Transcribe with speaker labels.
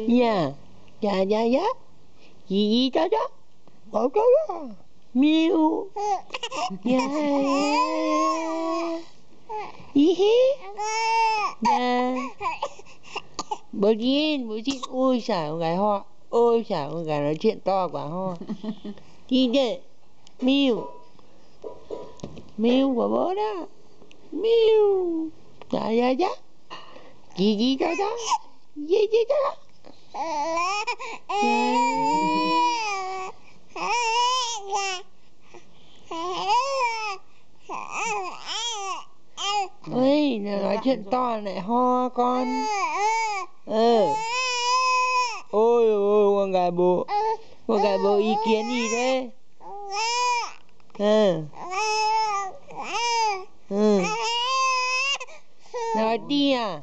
Speaker 1: Dạ. Dạ dạ dạ. Gì đó đó. Ủa đó đó. Miu. Dạ. Gì hí. Dạ. Bố Duyên. Ôi xài con gái ho. Ôi xài con gái nói chuyện to quá ho. Gì vậy? Miu. Miu của bố đó. Miu. Dạ dạ dạ. Gì đó đó. Gì đó đó. Ôi, nói chuyện to lại ho con. Ôi ôi, con gái bố ý kiến gì thế? Nói đi à?